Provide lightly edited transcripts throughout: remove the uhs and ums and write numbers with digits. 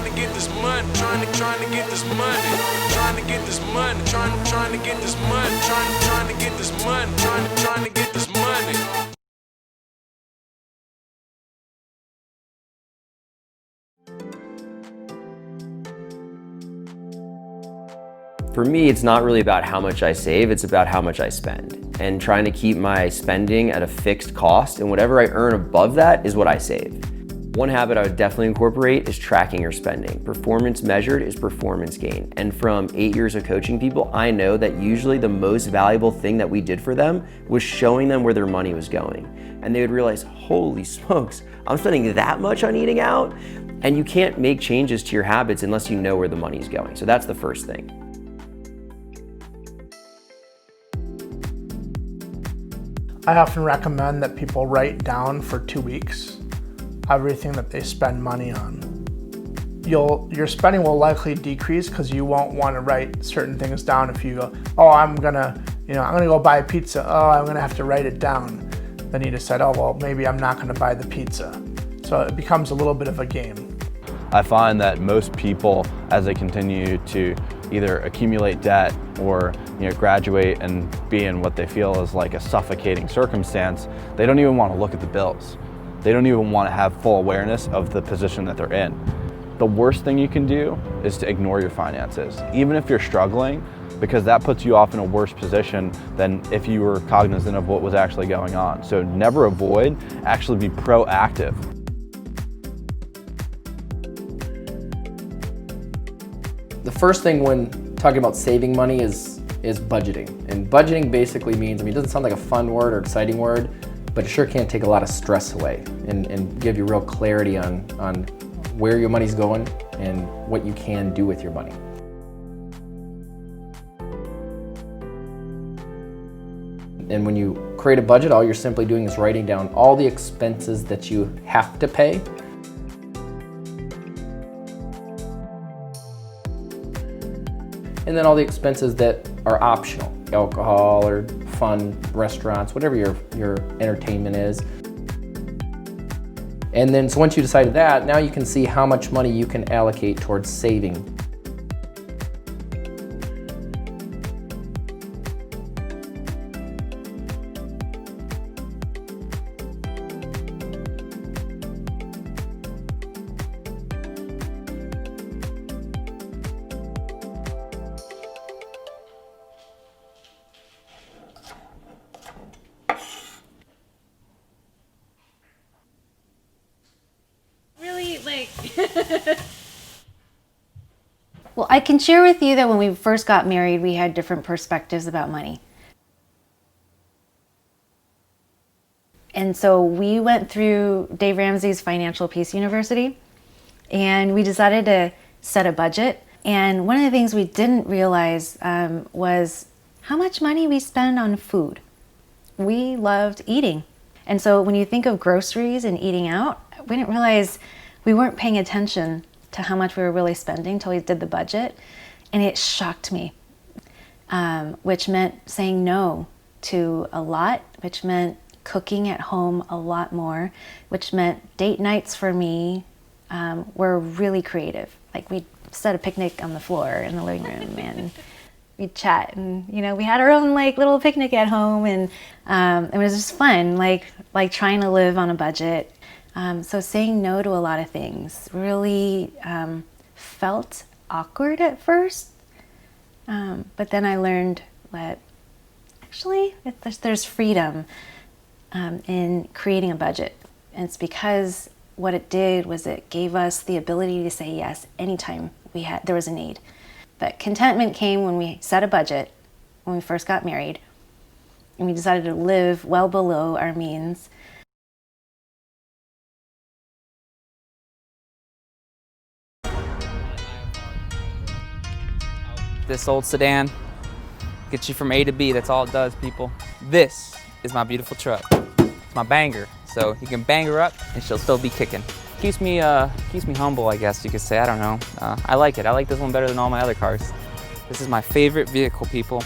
to get this money, trying to get this money, trying to get this money, trying to get this money, trying to get this money, trying to get this money. For me, it's not really about how much I save, it's about how much I spend. And trying to keep my spending at a fixed cost, and whatever I earn above that is what I save. One habit I would definitely incorporate is tracking your spending. Performance measured is performance gained. And from 8 years of coaching people, I know that usually the most valuable thing that we did for them was showing them where their money was going. And they would realize, holy smokes, I'm spending that much on eating out? And you can't make changes to your habits unless you know where the money's going. So that's the first thing. I often recommend that people write down for 2 weeks everything that they spend money on. Your spending will likely decrease because you won't want to write certain things down. If you go, oh, I'm gonna go buy a pizza. Oh, I'm gonna have to write it down. Then you decide, oh, well, maybe I'm not gonna buy the pizza. So it becomes a little bit of a game. I find that most people, as they continue to either accumulate debt or graduate and be in what they feel is like a suffocating circumstance, they don't even want to look at the bills. They don't even want to have full awareness of the position that they're in. The worst thing you can do is to ignore your finances, even if you're struggling, because that puts you off in a worse position than if you were cognizant of what was actually going on. So never avoid, actually be proactive. The first thing when talking about saving money is budgeting. And budgeting basically means, it doesn't sound like a fun word or exciting word, but it sure can take a lot of stress away and give you real clarity on where your money's going and what you can do with your money. And when you create a budget, all you're simply doing is writing down all the expenses that you have to pay. And then all the expenses that are optional, alcohol or fun, restaurants, whatever your entertainment is. And then, so once you decided that, now you can see how much money you can allocate towards saving. Well, I can share with you that when we first got married, we had different perspectives about money. And so we went through Dave Ramsey's Financial Peace University, and we decided to set a budget. And one of the things we didn't realize was how much money we spend on food. We loved eating. And so when you think of groceries and eating out, we didn't realize we weren't paying attention to how much we were really spending until we did the budget. And it shocked me, which meant saying no to a lot, which meant cooking at home a lot more, which meant date nights for me were really creative. Like we'd set a picnic on the floor in the living room and we'd chat, and we had our own little picnic at home, and it was just fun, like trying to live on a budget. So saying no to a lot of things really felt awkward at first, but then I learned that actually there's freedom in creating a budget. And it's because what it did was it gave us the ability to say yes anytime there was a need. But contentment came when we set a budget, when we first got married, and we decided to live well below our means. This old sedan gets you from A to B. That's all it does, people. This is my beautiful truck. It's my banger. So you can bang her up and she'll still be kicking. Keeps me humble, I guess you could say. I don't know. I like it. I like this one better than all my other cars. This is my favorite vehicle, people.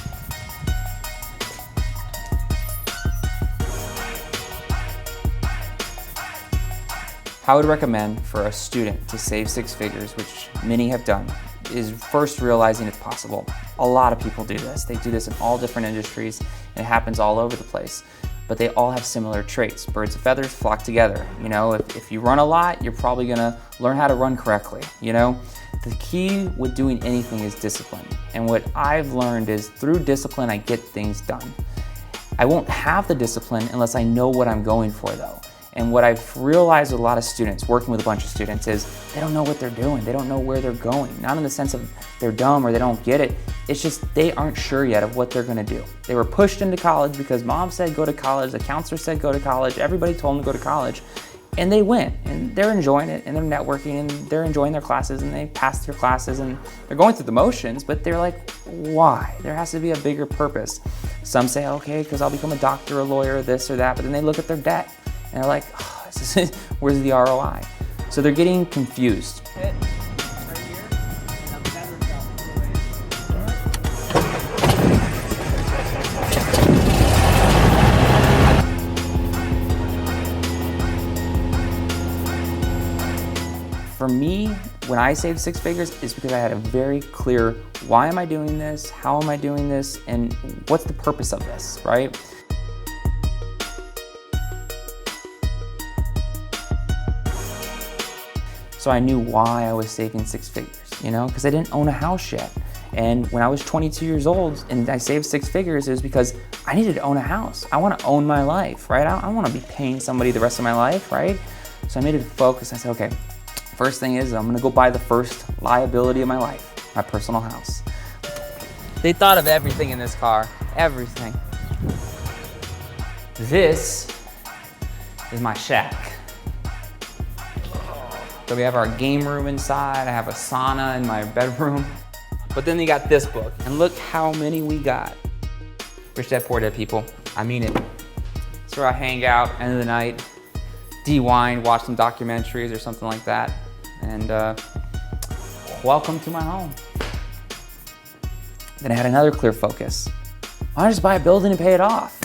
I would recommend for a student to save six figures, which many have done, is first realizing it's possible. A lot of people do this. They do this in all different industries, and it happens all over the place. But they all have similar traits. Birds of feathers flock together. You know, if you run a lot, you're probably gonna learn how to run correctly, you know? The key with doing anything is discipline. And what I've learned is through discipline, I get things done. I won't have the discipline unless I know what I'm going for though. And what I've realized with a lot of students, working with a bunch of students, is they don't know what they're doing. They don't know where they're going. Not in the sense of they're dumb or they don't get it. It's just they aren't sure yet of what they're gonna do. They were pushed into college because mom said go to college, the counselor said go to college, everybody told them to go to college. And they went, and they're enjoying it, and they're networking, and they're enjoying their classes, and they passed their classes, and they're going through the motions, but they're like, why? There has to be a bigger purpose. Some say, okay, because I'll become a doctor, a lawyer, this or that, but then they look at their debt, and they're like, oh, where's the ROI? So they're getting confused. For me, when I saved six figures, it's because I had a very clear, why am I doing this? How am I doing this? And what's the purpose of this, right? So I knew why I was saving six figures, you know, because I didn't own a house yet. And when I was 22 years old and I saved six figures, it was because I needed to own a house. I want to own my life, right? I don't want to be paying somebody the rest of my life, right? So I made it a focus. I said, okay, first thing is I'm going to go buy the first liability of my life, my personal house. They thought of everything in this car, everything. This is my shack. So we have our game room inside. I have a sauna in my bedroom. But then you got this book, and look how many we got. Rich Dad Poor Dad, people. I mean it. It's where I hang out, end of the night, de-wind, watch some documentaries or something like that. And welcome to my home. Then I had another clear focus. Why not just buy a building and pay it off?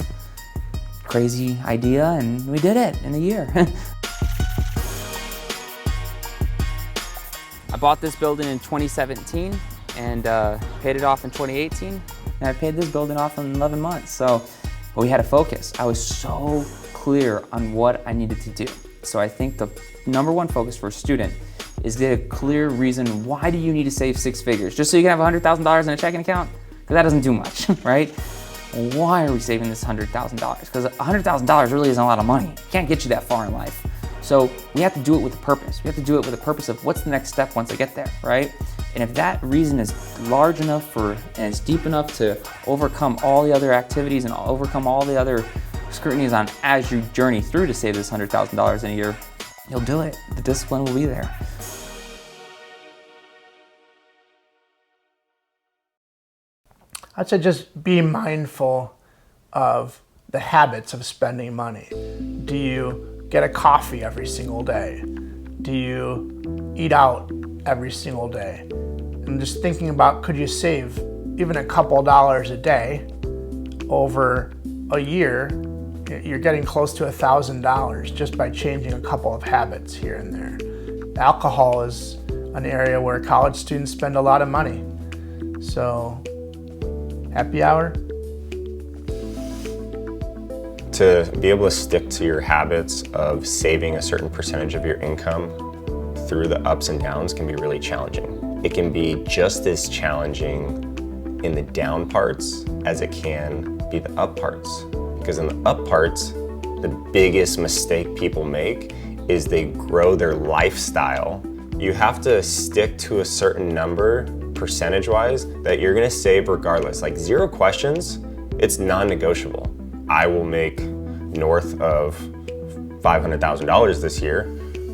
Crazy idea, and we did it in a year. I bought this building in 2017 and paid it off in 2018. And I paid this building off in 11 months. So we had a focus. I was so clear on what I needed to do. So I think the number one focus for a student is get a clear reason, why do you need to save six figures? Just so you can have $100,000 in a checking account? Because that doesn't do much, right? Why are we saving this $100,000? Because $100,000 really isn't a lot of money. It can't get you that far in life. So we have to do it with a purpose. We have to do it with a purpose of what's the next step once I get there, right? And if that reason is large enough and it's deep enough to overcome all the other activities and overcome all the other scrutinies on as you journey through to save this $100,000 in a year, you'll do it. The discipline will be there. I'd say just be mindful of the habits of spending money. Do you get a coffee every single day? Do you eat out every single day? And just thinking about, could you save even a couple dollars a day over a year? You're getting close to $1,000 just by changing a couple of habits here and there. Alcohol is an area where college students spend a lot of money. So, happy hour. To be able to stick to your habits of saving a certain percentage of your income through the ups and downs can be really challenging. It can be just as challenging in the down parts as it can be the up parts. Because in the up parts, the biggest mistake people make is they grow their lifestyle. You have to stick to a certain number, percentage-wise, that you're gonna save regardless. Like 0 questions, it's non-negotiable. I will make north of $500,000 this year,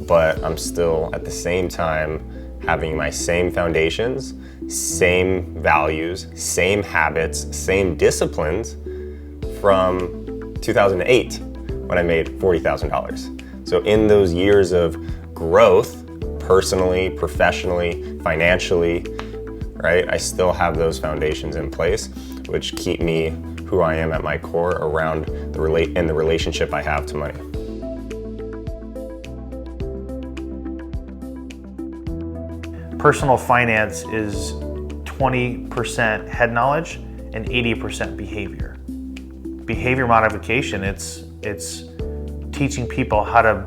but I'm still at the same time having my same foundations, same values, same habits, same disciplines from 2008 when I made $40,000. So in those years of growth, personally, professionally, financially, right, I still have those foundations in place, which keep me who I am at my core around the relationship I have to money. personal finance is 20% head knowledge and 80% behavior. Behavior modification, it's teaching people how to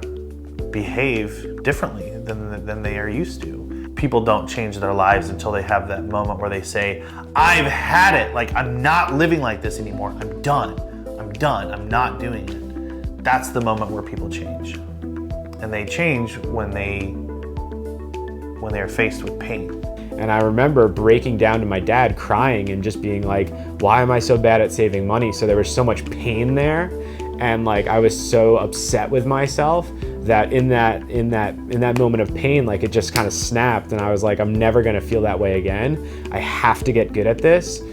behave differently than they are used to. People don't change their lives until they have that moment where they say, I've had it, like I'm not living like this anymore, I'm done, I'm not doing it. That's the moment where people change. And they change when they're faced with pain. And I remember breaking down to my dad, crying and just being like, why am I so bad at saving money? So there was so much pain there. And like, I was so upset with myself that in that moment of pain, like it just kind of snapped. And I was like, I'm never gonna feel that way again. I have to get good at this.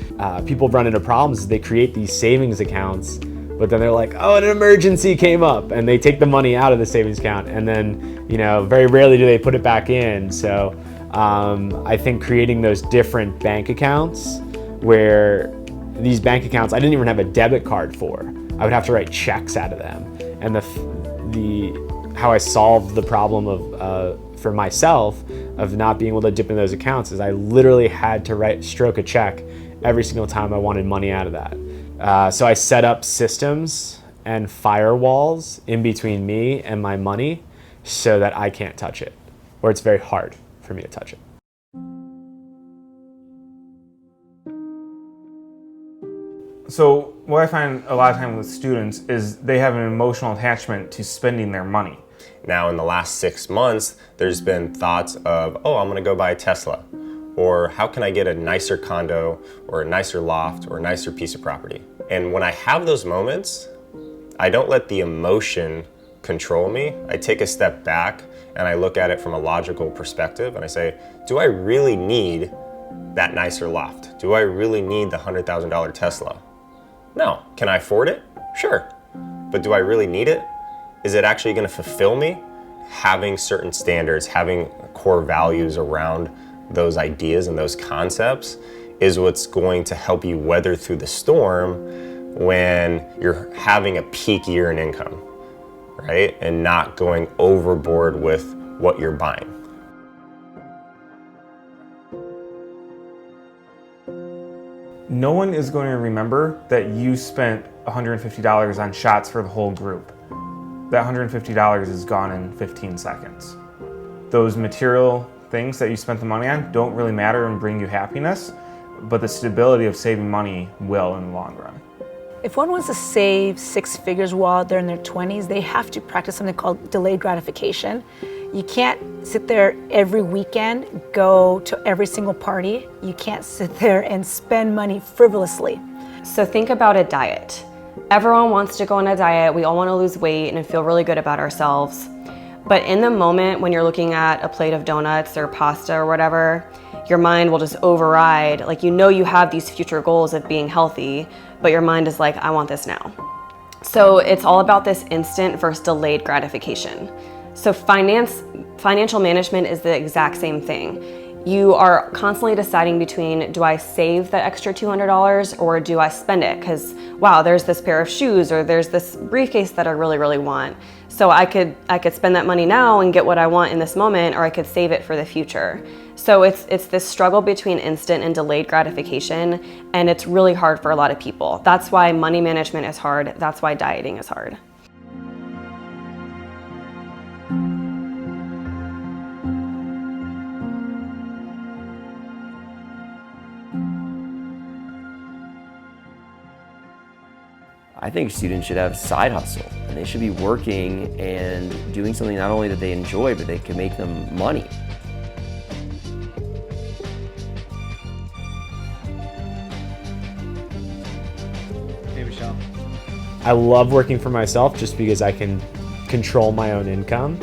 People run into problems. They create these savings accounts, but then they're like, oh, an emergency came up, and they take the money out of the savings account. And then, you know, very rarely do they put it back in. So I think creating those different bank accounts, where these bank accounts I didn't even have a debit card for. I would have to write checks out of them. And how I solved the problem of for myself of not being able to dip in those accounts is I literally had to stroke a check every single time I wanted money out of that. So I set up systems and firewalls in between me and my money so that I can't touch it, or it's very hard for me to touch it. So what I find a lot of time with students is they have an emotional attachment to spending their money. Now in the last 6 months, there's been thoughts of, oh, I'm gonna go buy a Tesla. Or how can I get a nicer condo or a nicer loft or a nicer piece of property? And when I have those moments, I don't let the emotion control me. I take a step back and I look at it from a logical perspective and I say, do I really need that nicer loft? Do I really need the $100,000 Tesla? No. Can I afford it? Sure. But do I really need it? Is it actually going to fulfill me? Having certain standards, having core values around those ideas and those concepts is what's going to help you weather through the storm when you're having a peak year in income, right? And not going overboard with what you're buying. No one is going to remember that you spent $150 on shots for the whole group. That $150 is gone in 15 seconds. Those material things that you spent the money on don't really matter and bring you happiness, but the stability of saving money will in the long run. If one wants to save 6 figures while they're in their 20s, they have to practice something called delayed gratification. You can't sit there every weekend, go to every single party. You can't sit there and spend money frivolously. So think about a diet. Everyone wants to go on a diet. We all want to lose weight and feel really good about ourselves. But in the moment when you're looking at a plate of donuts or pasta or whatever, your mind will just override. Like, you know you have these future goals of being healthy, but your mind is like, I want this now. So it's all about this instant versus delayed gratification. So financial management is the exact same thing. You are constantly deciding between, do I save the extra $200 or do I spend it? Because, wow, there's this pair of shoes or there's this briefcase that I really, really want. So I could spend that money now and get what I want in this moment, or I could save it for the future. So it's this struggle between instant and delayed gratification, and it's really hard for a lot of people. That's why money management is hard. That's why dieting is hard. I think students should have a side hustle, and they should be working and doing something not only that they enjoy, but they can make them money. Hey, Michelle. I love working for myself just because I can control my own income.